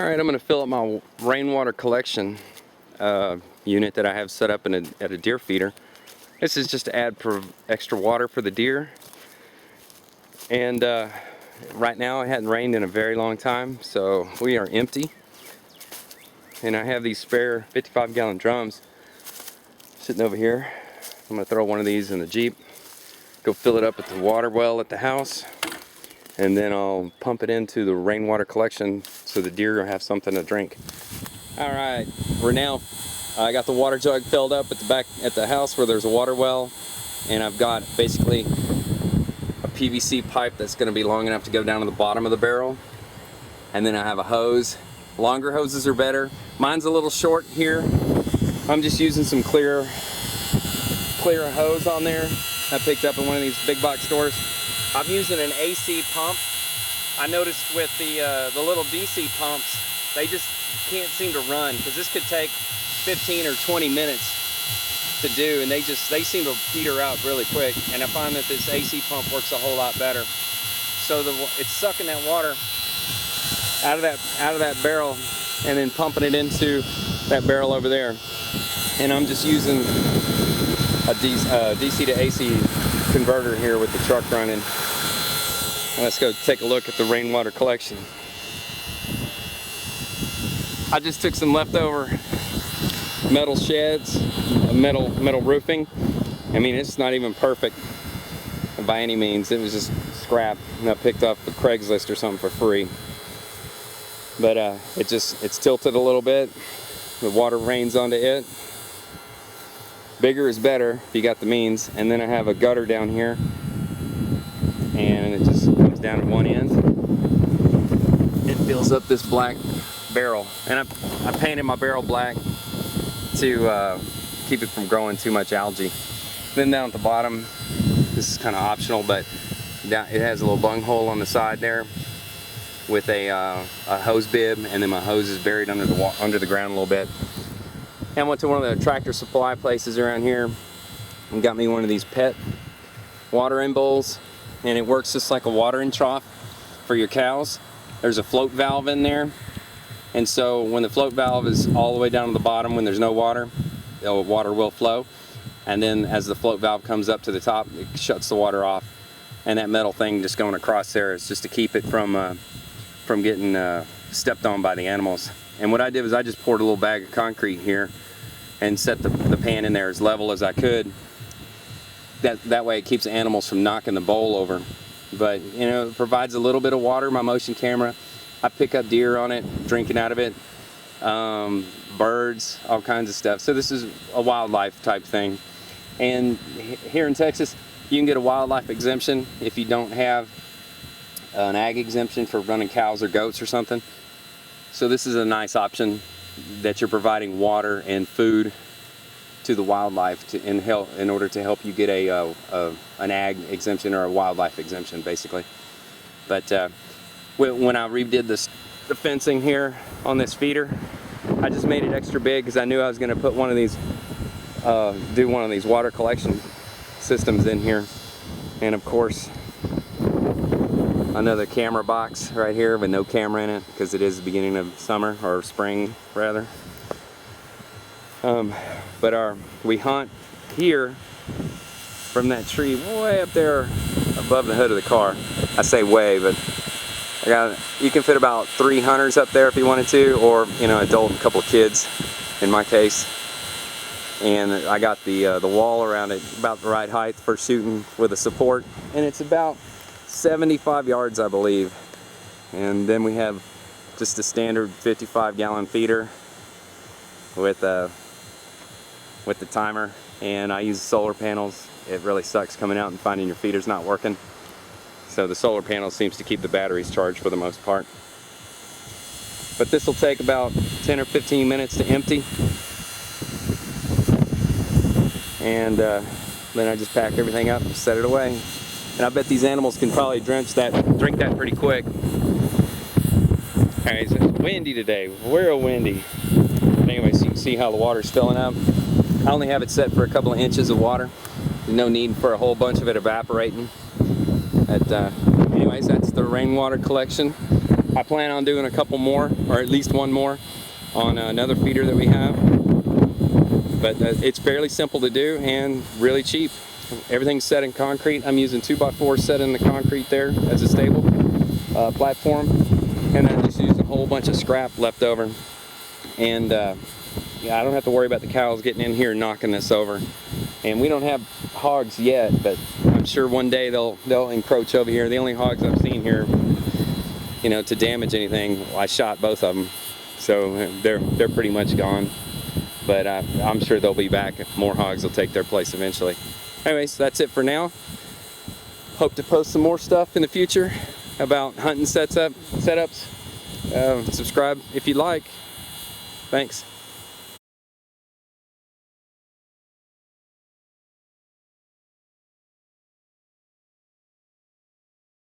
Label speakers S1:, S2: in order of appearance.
S1: Alright, I'm going to fill up my rainwater collection unit that I have set up at a deer feeder. This is just to add extra water for the deer. And right now it hadn't rained in a very long time, so we are empty. And I have these spare 55-gallon drums sitting over here. I'm going to throw one of these in the Jeep, go fill it up at the water well at the house, and then I'll pump it into the rainwater collection so the deer will have something to drink. Alright, I got the water jug filled up at the back at the house where there's a water well, and I've got basically a PVC pipe that's going to be long enough to go down to the bottom of the barrel, and then I have a hose. Longer hoses are better. Mine's a little short here. I'm just using some clear hose on there I picked up in one of these big box stores. I'm using an AC pump. I noticed with the little DC pumps, they just can't seem to run, because this could take 15 or 20 minutes to do, and they seem to peter out really quick. And I find that this AC pump works a whole lot better. So it's sucking that water out of that barrel and then pumping it into that barrel over there. And I'm just using a DC to AC converter here with the truck running. And let's go take a look at the rainwater collection. I just took some leftover metal sheds, metal roofing. I mean, it's not even perfect by any means. It was just scrap and I picked up the Craigslist or something for free. But it's tilted a little bit. The water rains onto it. Bigger is better if you got the means. And then I have a gutter down here, and it just comes down at one end. It fills up this black barrel, and I painted my barrel black to keep it from growing too much algae. Then down at the bottom, this is kind of optional, but it has a little bung hole on the side there with a hose bib, and then my hose is buried under the ground a little bit. And I went to one of the tractor supply places around here and got me one of these pet watering bowls, and it works just like a watering trough for your cows. There's a float valve in there, and so when the float valve is all the way down to the bottom, when there's no water, the water will flow, and then as the float valve comes up to the top, it shuts the water off. And that metal thing just going across there is just to keep it from getting stepped on by the animals. And what I did was I just poured a little bag of concrete here and set the pan in there as level as I could. That way it keeps the animals from knocking the bowl over. But you know, it provides a little bit of water. My motion camera, I pick up deer on it, drinking out of it, birds, all kinds of stuff. So this is a wildlife type thing. And here in Texas, you can get a wildlife exemption if you don't have an ag exemption for running cows or goats or something. So this is a nice option that you're providing water and food to the wildlife in order to help you get an ag exemption or a wildlife exemption, basically. But when I redid the fencing here on this feeder, I just made it extra big because I knew I was going to put one of these, do one of these water collection systems in here. And of course, another camera box right here with no camera in it because it is the beginning of summer, or spring rather. But we hunt here from that tree way up there above the hood of the car. I say way, but you can fit about 3 hunters up there if you wanted to, or adult and a couple of kids in my case. And I got the wall around it about the right height for shooting with a support, and it's about 75 yards, I believe. And then we have just a standard 55-gallon feeder with the timer, and I use solar panels. It really sucks coming out and finding your feeder's not working. So the solar panel seems to keep the batteries charged for the most part. But this will take about 10 or 15 minutes to empty. And then I just pack everything up and set it away. And I bet these animals can probably drink that pretty quick. Alright, so it's windy today, real windy. But anyway, so you can see how the water's filling up. I only have it set for a couple of inches of water. There's no need for a whole bunch of it evaporating. But anyways, that's the rainwater collection. I plan on doing a couple more, or at least one more, on another feeder that we have. But it's fairly simple to do and really cheap. Everything's set in concrete. I'm using 2x4 set in the concrete there as a stable platform, and then just using a whole bunch of scrap left over. And yeah, I don't have to worry about the cows getting in here and knocking this over. And we don't have hogs yet, but I'm sure one day they'll encroach over here. The only hogs I've seen here, you know, to damage anything, I shot both of them, so they're pretty much gone. But I'm sure they'll be back. More hogs will take their place eventually. Anyways, that's it for now. Hope to post some more stuff in the future about hunting setups. Subscribe if you like. Thanks.